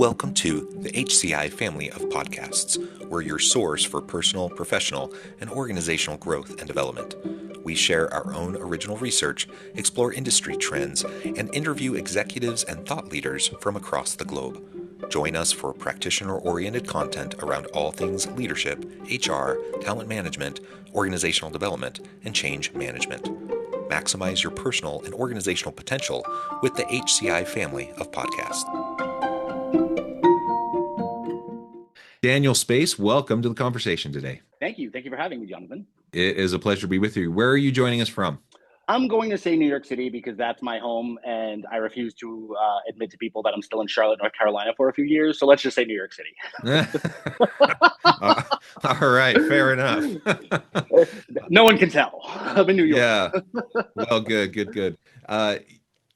Welcome to the HCI family of podcasts. We're your source for personal, professional, and organizational growth and development. We share our own original research, explore industry trends, and interview executives and thought leaders from across the globe. Join us for practitioner-oriented content around all things leadership, HR, talent management, organizational development, and change management. Maximize your personal and organizational potential with the HCI family of podcasts. Daniel Space, welcome to the conversation today. Thank you. Thank you for having me, Jonathan. It is a pleasure to be with you. Where are you joining us from? I'm going to say New York City because that's my home, and I refuse to admit to people that I'm still in Charlotte, North Carolina for a few years. So let's just say New York City. All right, fair enough. No one can tell. I'm in New York. Yeah. Well, good.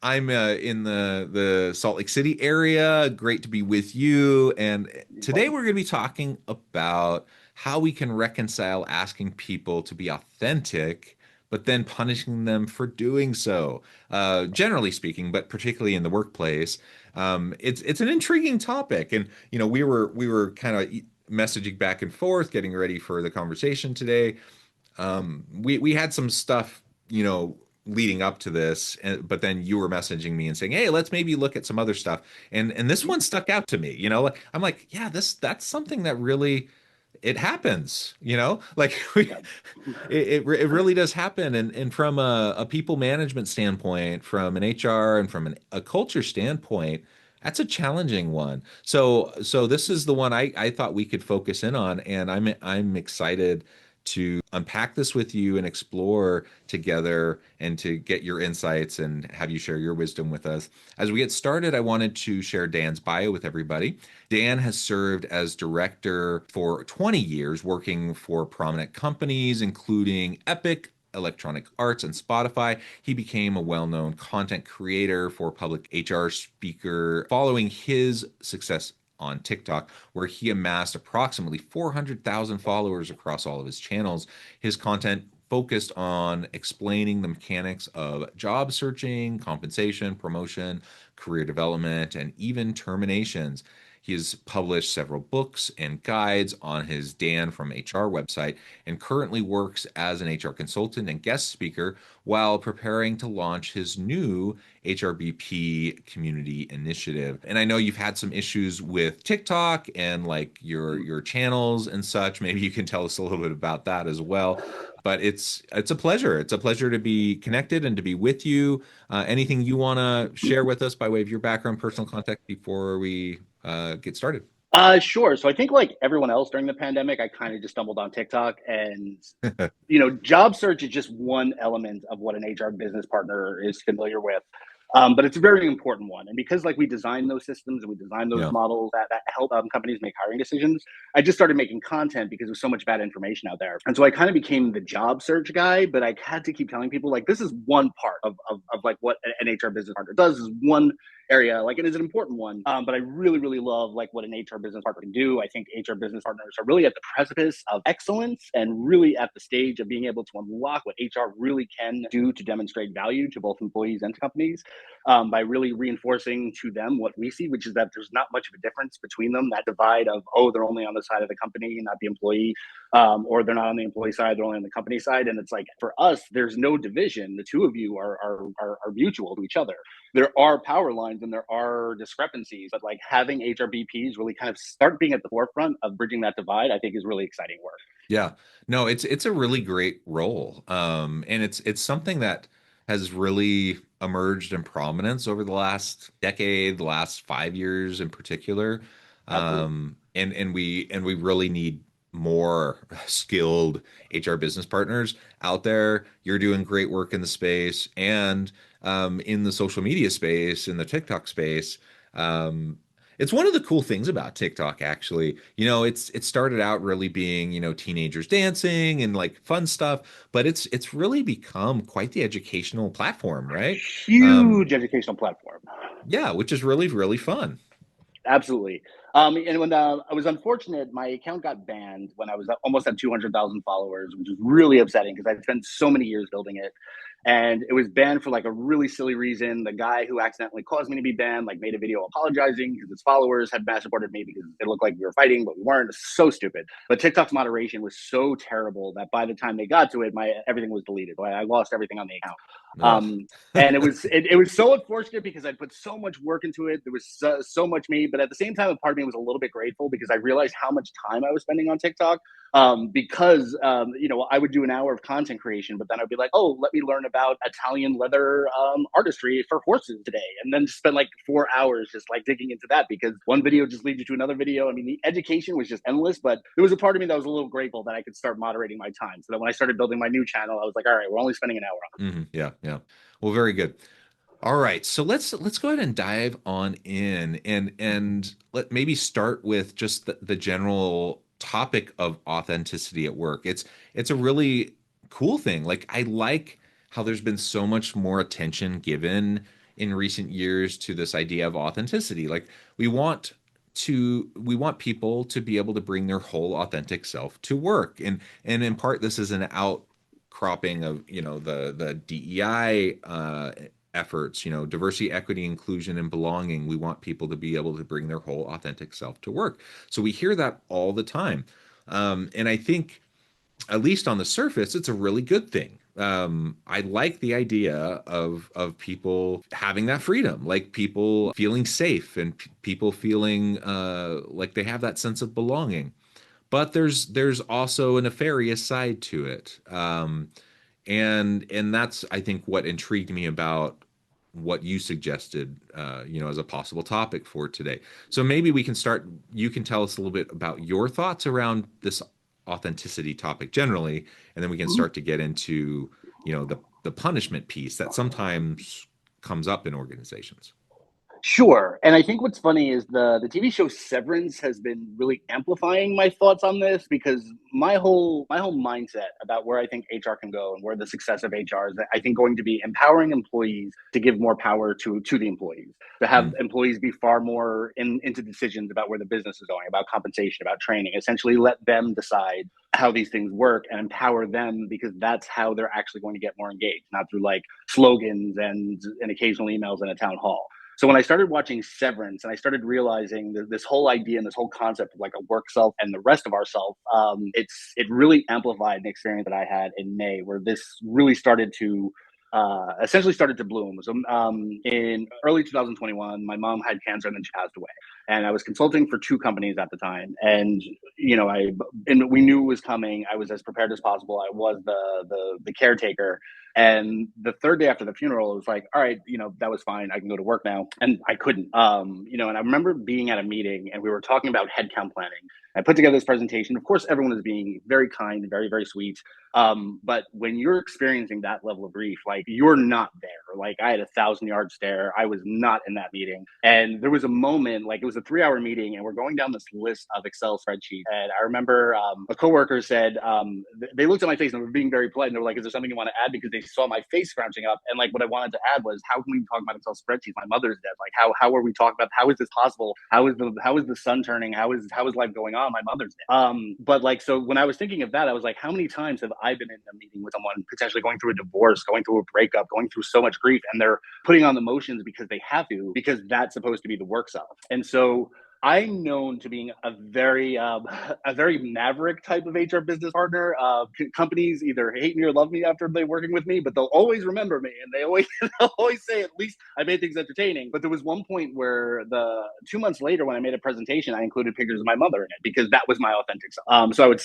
I'm in the Salt Lake City area. Great to be with you. And today we're going to be talking about how we can reconcile asking people to be authentic, but then punishing them for doing so. Generally speaking, but particularly in the workplace, it's an intriguing topic. And we were kind of messaging back and forth, getting ready for the conversation today. We had some stuff, leading up to this, but then you were messaging me and saying, hey, let's maybe look at some other stuff. And this one stuck out to me, I'm like, yeah, that's something that really, it happens, it really does happen. And from a people management standpoint, from an HR and from a culture standpoint, that's a challenging one. So this is the one I thought we could focus in on, and I'm excited to unpack this with you and explore together and to get your insights and have you share your wisdom with us. As we get started, I wanted to share Dan's bio with everybody. Dan has served as director for 20 years, working for prominent companies, including Epic, Electronic Arts, and Spotify. He became a well-known content creator for public HR speaker following his success on TikTok, where he amassed approximately 400,000 followers across all of his channels. His content focused on explaining the mechanics of job searching, compensation, promotion, career development, and even terminations. He has published several books and guides on his Dan from HR website and currently works as an HR consultant and guest speaker while preparing to launch his new HRBP community initiative. And I know you've had some issues with TikTok and like your channels and such. Maybe you can tell us a little bit about that as well. But it's a pleasure. It's a pleasure to be connected and to be with you. Anything you want to share with us by way of your background, personal contact before we get started? Sure. So I think like everyone else during the pandemic, I kind of just stumbled on TikTok, and, job search is just one element of what an HR business partner is familiar with. But it's a very important one. And because like we design those systems and we design those models that help companies make hiring decisions, I just started making content because there's so much bad information out there. And so I kind of became the job search guy, but I had to keep telling people like, this is one part of like what an HR business partner does, is one area, like it is an important one. But I really, really love like what an HR business partner can do. I think HR business partners are really at the precipice of excellence and really at the stage of being able to unlock what HR really can do to demonstrate value to both employees and to companies. By really reinforcing to them what we see, which is that there's not much of a difference between them. That divide of, oh, they're only on the side of the company, not the employee, or they're not on the employee side, they're only on the company side. And it's like, for us, there's no division. The two of you are mutual to each other. There are power lines and there are discrepancies, but like having HRBPs really kind of start being at the forefront of bridging that divide, I think is really exciting work. Yeah, no, it's a really great role. And it's something that has really emerged in prominence over the last decade, the last 5 years in particular. And we really need more skilled HR business partners out there. You're doing great work in the space and in the social media space, in the TikTok space. It's one of the cool things about TikTok, actually. It started out really being, teenagers dancing and like fun stuff, but it's really become quite the educational platform, right? Huge educational platform. Yeah, which is really, really fun. Absolutely. And when I was unfortunate, my account got banned when I was almost at 200,000 followers, which was really upsetting because I'd spent so many years building it. and it was banned for like a really silly reason. The guy who accidentally caused me to be banned like made a video apologizing because his followers had mass supported me because it looked like we were fighting, but we weren't. It's so stupid. But TikTok's moderation was so terrible that by the time they got to it, my everything was deleted. I lost everything on the account. Ugh. And it was so unfortunate because I put so much work into it. There was so much me, but at the same time, a part of me was a little bit grateful because I realized how much time I was spending on TikTok. Because I would do an hour of content creation, but then I'd be like, oh, let me learn about Italian leather artistry for horses today, and then spend like 4 hours just like digging into that because one video just leads you to another video. I mean, the education was just endless, but there was a part of me that was a little grateful that I could start moderating my time, so that when I started building my new channel, I was like, all right, we're only spending an hour on Yeah, yeah. Well, very good. All right, so let's go ahead and dive on in and let maybe start with just the general topic of authenticity at work. It's a really cool thing. Like I like how there's been so much more attention given in recent years to this idea of authenticity. Like we want people to be able to bring their whole authentic self to work. And in part this is an outcropping of, the DEI efforts, diversity, equity, inclusion, and belonging. We want people to be able to bring their whole authentic self to work. So we hear that all the time. And I think, at least on the surface, it's a really good thing. I like the idea of people having that freedom, like people feeling safe and people feeling like they have that sense of belonging. But there's also a nefarious side to it, and that's I think what intrigued me about what you suggested, as a possible topic for today. So maybe we can start. You can tell us a little bit about your thoughts around this authenticity topic generally, and then we can it. start to get into, the punishment piece that sometimes comes up in organizations. Sure. And I think what's funny is the TV show Severance has been really amplifying my thoughts on this because my whole mindset about where I think HR can go and where the success of HR is, I think, going to be empowering employees to give more power to the employees, to have Mm, employees be far more into decisions about where the business is going, about compensation, about training, essentially let them decide how these things work and empower them because that's how they're actually going to get more engaged, not through like slogans and occasional emails in a town hall. So when I started watching Severance and I started realizing this whole idea and this whole concept of like a work self and the rest of ourself, it really amplified an experience that I had in May where this really started to essentially started to bloom. So in early 2021, my mom had cancer and then she passed away. And I was consulting for two companies at the time, and and we knew it was coming. I was as prepared as possible. I was the caretaker, and the third day after the funeral, it was like, all right, that was fine. I can go to work now. And I couldn't. And I remember being at a meeting and we were talking about headcount planning. I put together this presentation. Of course, everyone was being very kind and very, very sweet. But when you're experiencing that level of grief, like you're not there. Like I had 1,000 yard stare. I was not in that meeting. And there was a moment, like it was a 3 hour meeting, and we're going down this list of Excel spreadsheets. And I remember a coworker said, they looked at my face and were being very polite. And they were like, is there something you want to add? Because they saw my face scrounging up. And like what I wanted to add was, how can we talk about Excel spreadsheets? My mother's dead. Like how are we talking about, how is this possible? How is the sun turning? How is life going on? My mother's dead. But like, so when I was thinking of that, I was like, how many times have I been in a meeting with someone potentially going through a divorce, going through a breakup, going through so much grief, and they're putting on the motions because they have to, because that's supposed to be the work stuff. And so I'm known to being a very maverick type of HR business partner. Companies either hate me or love me after they're working with me, but they'll always remember me, and they'll always say at least I made things entertaining. But there was one point where the 2 months later, when I made a presentation, I included pictures of my mother in it because that was my authentic self. So I would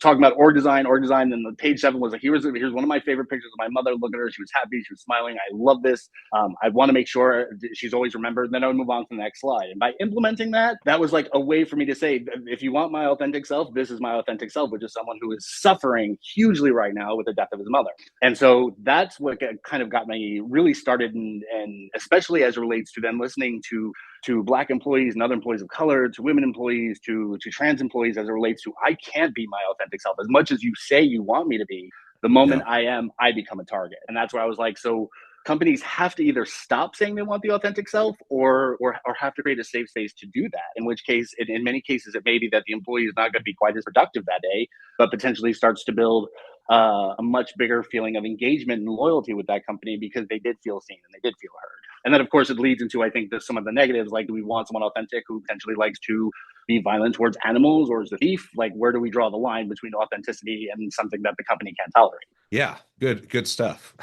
talking about org design, and the page 7 was like, here's one of my favorite pictures of my mother. Look at her; she was happy, she was smiling. I love this. I want to make sure she's always remembered. And then I would move on to the next slide, and by implementing that was like a way for me to say, if you want my authentic self, this is my authentic self, which is someone who is suffering hugely right now with the death of his mother. And so that's what kind of got me really started, and especially as it relates to then listening to Black employees and other employees of color, to women employees, to trans employees, as it relates to, I can't be my authentic self as much as you say you want me to be. The moment yeah. I become a target. And that's where I was like, so companies have to either stop saying they want the authentic self, or have to create a safe space to do that. In which case, in many cases, it may be that the employee is not going to be quite as productive that day, but potentially starts to build a much bigger feeling of engagement and loyalty with that company because they did feel seen and they did feel heard. And then, of course, it leads into, I think, some of the negatives. Like, do we want someone authentic who potentially likes to be violent towards animals, or is the thief? Like, where do we draw the line between authenticity and something that the company can't tolerate? Yeah, good stuff.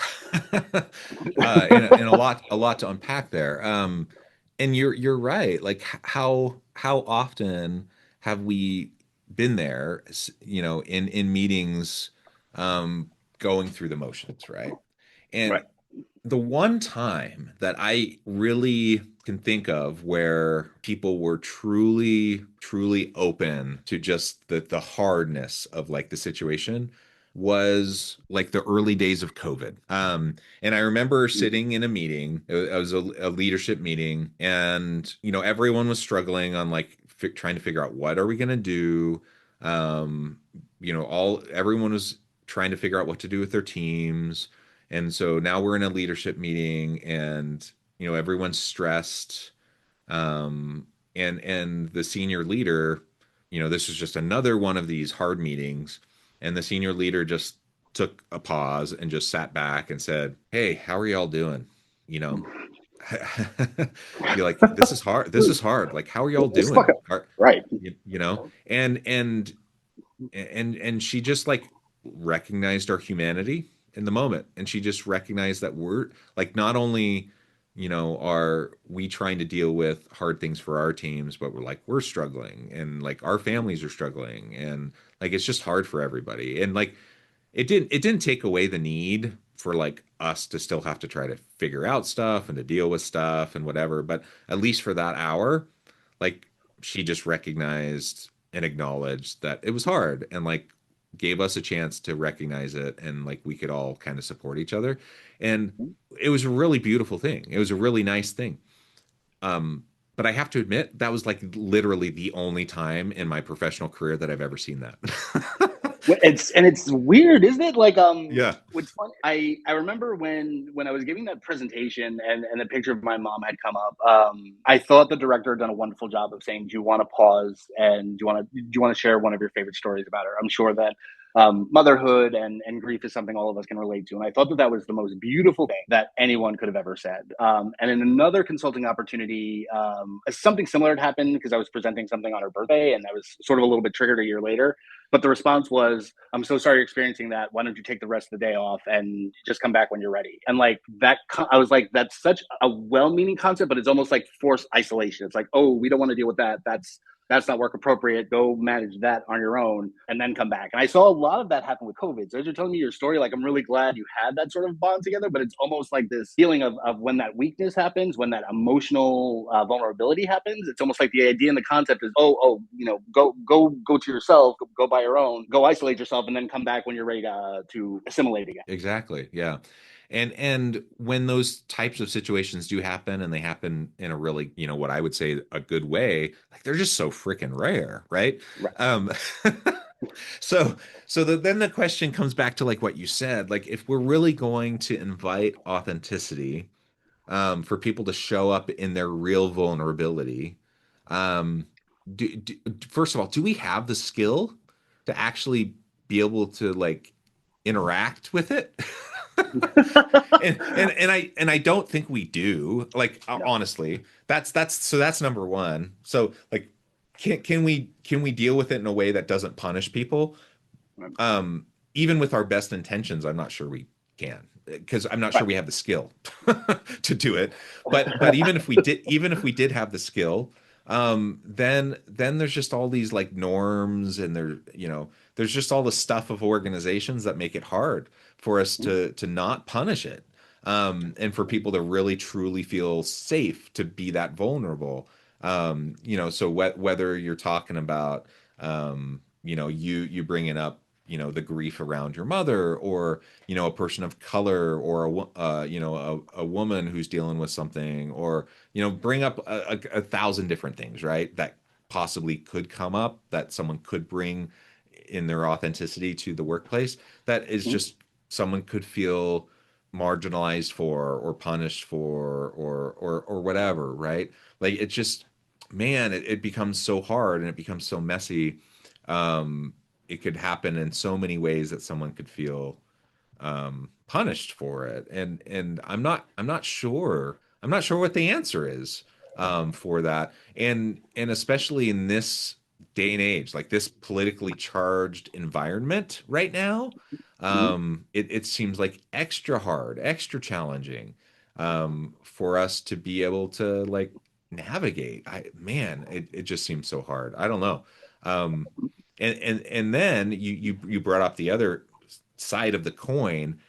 And a lot to unpack there. And you're right. Like how often have we been there, in meetings, going through the motions, right? And Right. the one time that I really can think of where people were truly, truly open to just the hardness of like the situation was like the early days of COVID. And I remember Mm-hmm. sitting in a meeting. It was a leadership meeting, and everyone was struggling on like trying to figure out what are we going to do. All everyone was trying to figure out what to do with their teams, and so now we're in a leadership meeting, and everyone's stressed. And the senior leader, this was just another one of these hard meetings, and the senior leader just took a pause and just sat back and said, "Hey, how are y'all doing? You know, you're like, this is hard. This is hard. Like, how are y'all It's fucking doing? right. And she just like recognized our humanity in the moment, and she just recognized that we're like, not only are we trying to deal with hard things for our teams, but we're struggling, and like our families are struggling, and like it's just hard for everybody. And like it didn't take away the need for like us to still have to try to figure out stuff and to deal with stuff and whatever, but at least for that hour, like she just recognized and acknowledged that it was hard, and like gave us a chance to recognize it, and like we could all kind of support each other. And it was a really beautiful thing. It was a really nice thing. um but I have to admit that was like literally the only time in my professional career that I've ever seen that. It's weird, isn't it? Like, Yeah. what's funny, I remember when I was giving that presentation and a picture of my mom had come up. I thought the director had done a wonderful job of saying, "Do you want to pause and do you want to share one of your favorite stories about her?" I'm sure that motherhood and grief is something all of us can relate to, and I thought that that was the most beautiful thing that anyone could have ever said. And in another consulting opportunity, something similar had happened because I was presenting something on her birthday, and I was sort of a little bit triggered a year later, but the response was, "I'm so sorry you're experiencing that. Why don't you take the rest of the day off and just come back when you're ready?" And like that, I was like, that's such a well-meaning concept, but it's almost like forced isolation. It's like, oh, we don't want to deal with that. That's not work appropriate. Go manage that on your own and then come back. And I saw a lot of that happen with COVID. So as you're telling me your story, like I'm really glad you had that sort of bond together, but it's almost like this feeling of when that weakness happens, when that emotional vulnerability happens, it's almost like the idea and the concept is, oh, go to yourself, go by your own, go isolate yourself, and then come back when you're ready to assimilate again. Exactly. Yeah. And when those types of situations do happen, and they happen in a really, what I would say a good way, like they're just so freaking rare, right? Right. Um so then the question comes back to like what you said, like if we're really going to invite authenticity, for people to show up in their real vulnerability, um first of all, do we have the skill to actually be able to like interact with it? And I don't think we do. Like No. honestly, that's number one. So like, can we deal with it in a way that doesn't punish people? Even with our best intentions, I'm not sure we can, because I'm not sure Right. we have the skill to do it. But even if we did have the skill, then there's just all these like norms, and there's just all the stuff of organizations that make it hard for us to not punish it, and for people to really truly feel safe to be that vulnerable. So whether you're talking about, you bringing up, the grief around your mother, or a person of color, or a woman who's dealing with something, or bring up a thousand different things, right, that possibly could come up, that someone could bring in their authenticity to the workplace, that is just someone could feel marginalized for, or punished for, or whatever, right? Like it becomes so hard, and it becomes so messy. it could happen in so many ways that someone could feel punished for it. And I'm not sure what the answer is for that. And especially in this day and age, like this politically charged environment right now, Mhm. it seems like extra hard, extra challenging for us to be able to like navigate. It just seems so hard. I don't know. Um, and then you brought up the other side of the coin.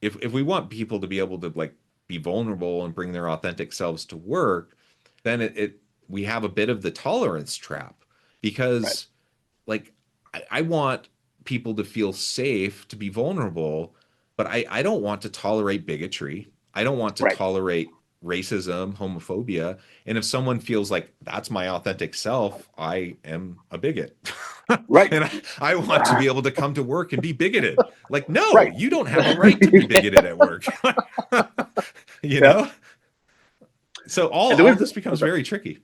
If we want people to be able to like be vulnerable and bring their authentic selves to work, then it we have a bit of the tolerance trap Right. because like I want people to feel safe to be vulnerable, but I don't want to tolerate bigotry. I don't want to Right. tolerate racism, homophobia. And if someone feels like that's my authentic self, I am a bigot. Right. And I want to be able to come to work and be bigoted. Like, no, Right. you don't have a right to be bigoted at work. you Yeah. know? So And all this becomes very tricky.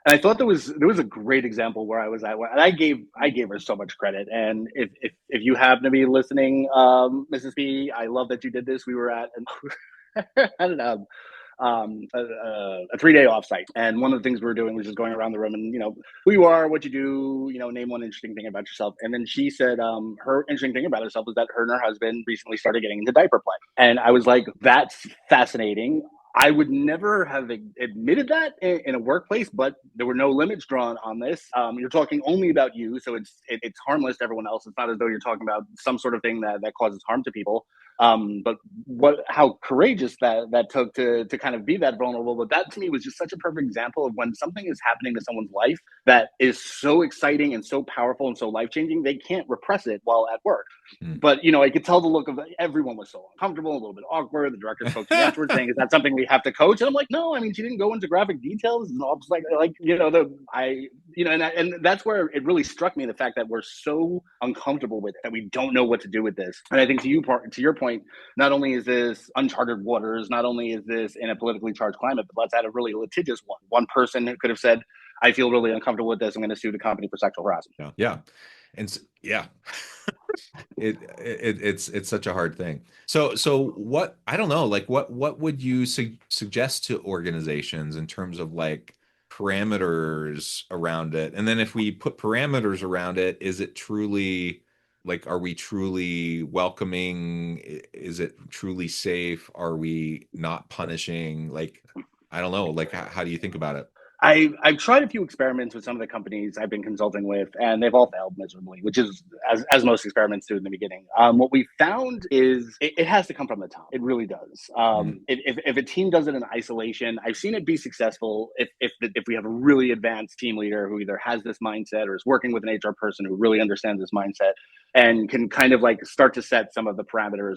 and I thought there was a great example where I was at, and I gave her so much credit. And if you happen to be listening, Mrs. B, I love that you did this. We were at an a 3-day offsite. And one of the things we were doing was just going around the room and, who you are, what you do, name one interesting thing about yourself. And then she said her interesting thing about herself was that her and her husband recently started getting into diaper play. And I was like, that's fascinating. I would never have admitted that in a workplace, but there were no limits drawn on this. You're talking only about you, so it's harmless to everyone else. It's not as though you're talking about some sort of thing that causes harm to people. But how courageous that took to kind of be that vulnerable. But that to me was just such a perfect example of when something is happening to someone's life that is so exciting and so powerful and so life changing, they can't repress it while at work. Mm. But I could tell the look of everyone was so uncomfortable, a little bit awkward. The director spoke to me afterwards, saying, "Is that something we have to coach?" And I'm like, "No, I mean, she didn't go into graphic details." And all just like and that's where it really struck me, the fact that we're so uncomfortable with it that we don't know what to do with this. And I think to your point, not only is this uncharted waters, not only is this in a politically charged climate, but let's add a really litigious one. One person who could have said, "I feel really uncomfortable with this. I'm going to sue the company for sexual harassment." Yeah. Yeah. Yeah. It's such a hard thing. So what I don't know, like what would you suggest to organizations in terms of like parameters around it? And then if we put parameters around it, is it truly like are we truly welcoming? Is it truly safe? Are we not punishing? Like I don't know, like how do you think about it? I've tried a few experiments with some of the companies I've been consulting with, and they've all failed miserably, which is as most experiments do in the beginning. What we found is it has to come from the top. It really does. Mm, If a team does it in isolation, I've seen it be successful if we have a really advanced team leader who either has this mindset or is working with an HR person who really understands this mindset and can kind of like start to set some of the parameters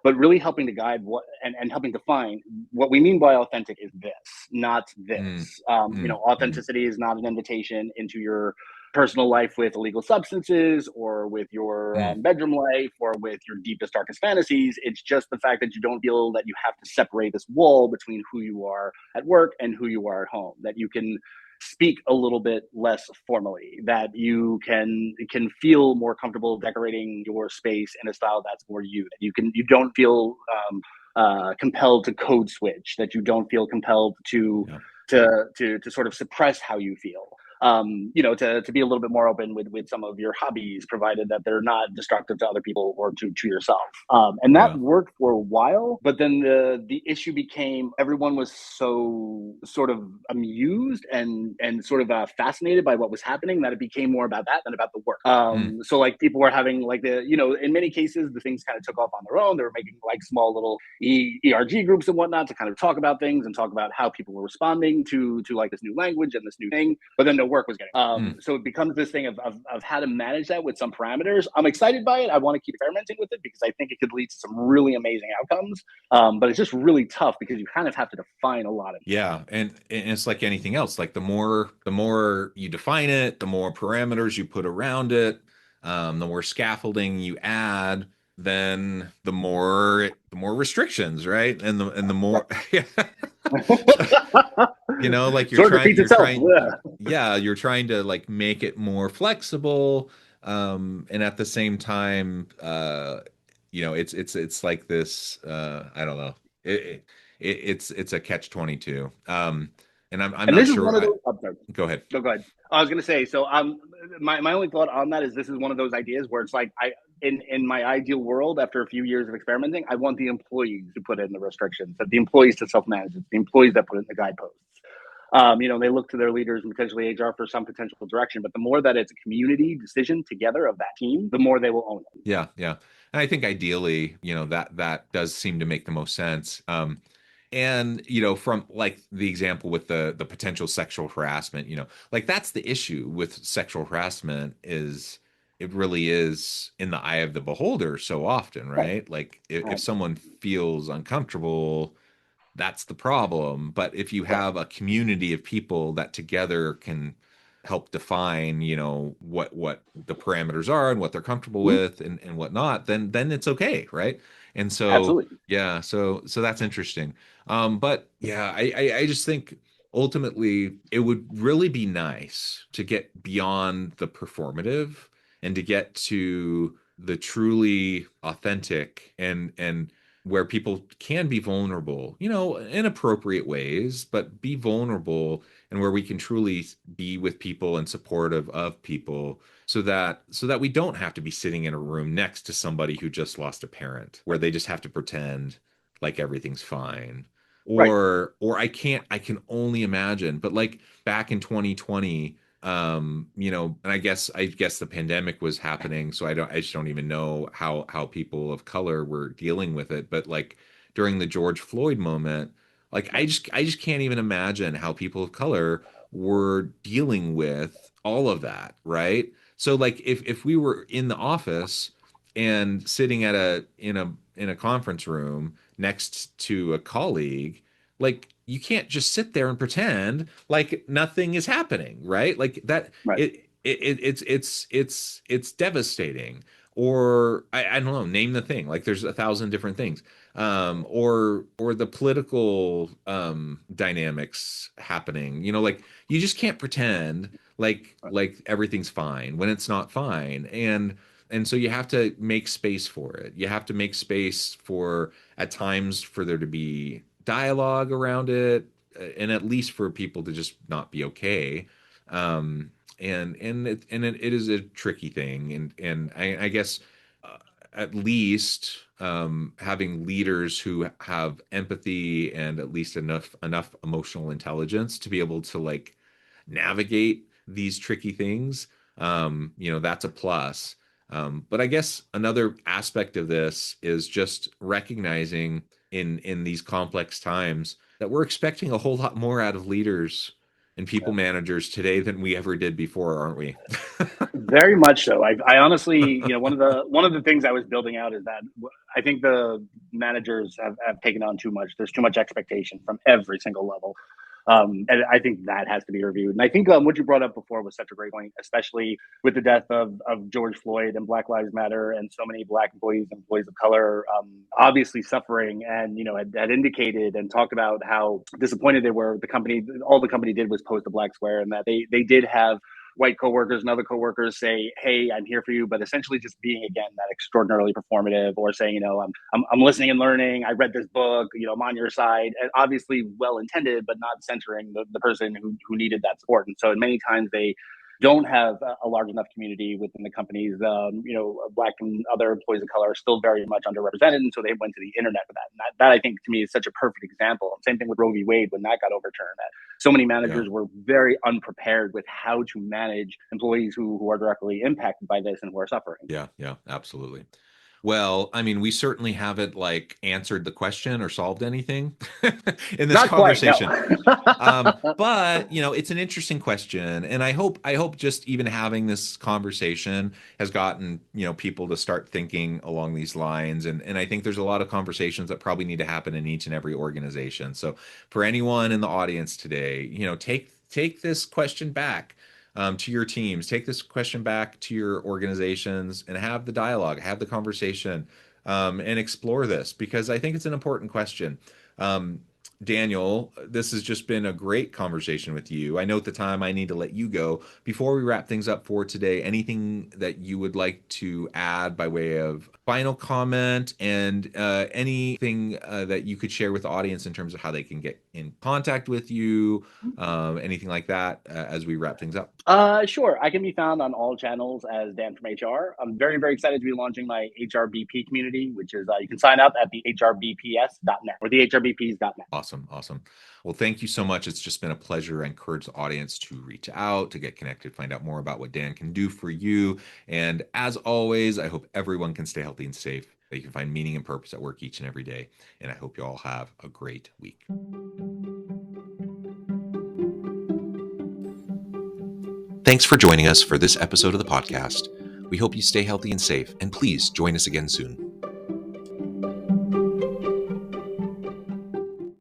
but really helping to guide what and helping define what we mean by authentic is this, not mm, this. mm, mm, Authenticity is not an invitation into your personal life with illegal substances or with your mm, bedroom life or with your deepest, darkest fantasies. It's just the fact that you don't feel that you have to separate this wall between who you are at work and who you are at home, that you can speak a little bit less formally, that you can feel more comfortable decorating your space in a style that's more you, that you don't feel compelled to code switch, that you don't feel compelled yeah. to sort of suppress how you feel. To be a little bit more open with some of your hobbies, provided that they're not destructive to other people or to yourself. And that Yeah. worked for a while, but then the issue became everyone was so sort of amused and sort of fascinated by what was happening that it became more about that than about the work. Mm, So like people were having like in many cases the things kind of took off on their own. They were making like small little ERG groups and whatnot to kind of talk about things and talk about how people were responding to like this new language and this new thing. But then no work was getting. mm. So it becomes this thing of how to manage that with some parameters. I'm excited by it. I want to keep experimenting with it because I think it could lead to some really amazing outcomes. But it's just really tough because you kind of have to define a lot of. Yeah, and it's like anything else. Like the more you define it, the more parameters you put around it, the more scaffolding you add, then the more restrictions, right? And the more yeah. Like Sort of defeats you're itself. trying Yeah. yeah, you're trying to like make it more flexible, And at the same time, it's like this. I don't know. It's a catch 22. And I'm And not this is sure. one of those. I'm sorry. Go ahead. No, go ahead. I was going to say, so my only thought on that is this is one of those ideas where it's like in my ideal world, after a few years of experimenting, I want the employees to put in the restrictions, that the employees to self manage it, the employees that put in the guideposts. They look to their leaders and potentially HR for some potential direction. But the more that it's a community decision together of that team, the more they will own it. Yeah, yeah. And I think ideally, that does seem to make the most sense. And from like the example with the potential sexual harassment, like that's the issue with sexual harassment is it really is in the eye of the beholder so often, Right. right? Like if someone feels uncomfortable, that's the problem. But if you Right. have a community of people that together can help define, what the parameters are and what they're comfortable Mhm. with and whatnot, then it's okay, right? And so Absolutely. yeah, so that's interesting. But yeah, I just think ultimately it would really be nice to get beyond the performative and to get to the truly authentic and where people can be vulnerable, in appropriate ways, but be vulnerable and where we can truly be with people and supportive of people so that we don't have to be sitting in a room next to somebody who just lost a parent, where they just have to pretend like everything's fine. Right. Or I can only imagine, but like back in 2020, and I guess the pandemic was happening, so I just don't even know how people of color were dealing with it. But like during the George Floyd moment, like I Right. just I just can't even imagine how people of color were dealing with all of that, right? So like if we were in the office and sitting in a conference room next to a colleague, like you can't just sit there and pretend like nothing is happening, right? Like that Right. it's devastating. Or I don't know, name the thing. Like there's a thousand different things. Or the political dynamics happening. Like you just can't pretend like everything's fine when it's not fine. And so you have to make space for it. You have to make space for at times for there to be dialogue around it, and at least for people to just not be okay. And it is a tricky thing, and I guess at least having leaders who have empathy and at least enough emotional intelligence to be able to like navigate these tricky things, that's a plus. But I guess another aspect of this is just recognizing in these complex times that we're expecting a whole lot more out of leaders and people managers today than we ever did before, aren't we? Very much so. I honestly, one of the things I was building out is that I think the managers have taken on too much. There's too much expectation from every single level, and I think that has to be reviewed. And I think what you brought up before was such a great point, especially with the death of George Floyd and Black Lives Matter, and so many Black employees, employees of color, obviously suffering, and had indicated and talked about how disappointed they were. The company, all the company did was post a black square, and that they did have white coworkers and other coworkers say, "Hey, I'm here for you," but essentially just being again that extraordinarily performative, or saying, I'm listening and learning. I read this book. I'm on your side. And obviously, well intended, but not centering the person who needed that support. And so, many times they don't have a large enough community within the companies. Black and other employees of color are still very much underrepresented, and so they went to the internet for that. And that I think to me is such a perfect example. Same thing with Roe v. Wade when that got overturned. That so many Yeah. managers were very unprepared with how to manage employees who are directly impacted by this and who are suffering. Yeah, yeah, absolutely. Well, I mean, we certainly haven't like answered the question or solved anything in this Not quite, no. conversation. But it's an interesting question, and I hope just even having this conversation has gotten people to start thinking along these lines, and I think there's a lot of conversations that probably need to happen in each and every organization. So for anyone in the audience today, take this question back to your teams, take this question back to your organizations, and have the dialogue, have the conversation, and explore this because I think it's an important question. Um, Daniel, this has just been a great conversation with you. I know at the time I need to let you go. Before we wrap things up for today, anything that you would like to add by way of final comment and anything that you could share with the audience in terms of how they can get in contact with you, anything like that as we wrap things up? Sure. I can be found on all channels as Dan from HR. I'm very, very excited to be launching my HRBP community, which is you can sign up at the hrbps.net or the hrbps.net. Awesome. Awesome. Well, thank you so much. It's just been a pleasure. I encourage the audience to reach out, to get connected, find out more about what Dan can do for you. And as always, I hope everyone can stay healthy and safe, that you can find meaning and purpose at work each and every day. And I hope you all have a great week. Thanks for joining us for this episode of the podcast. We hope you stay healthy and safe, and please join us again soon.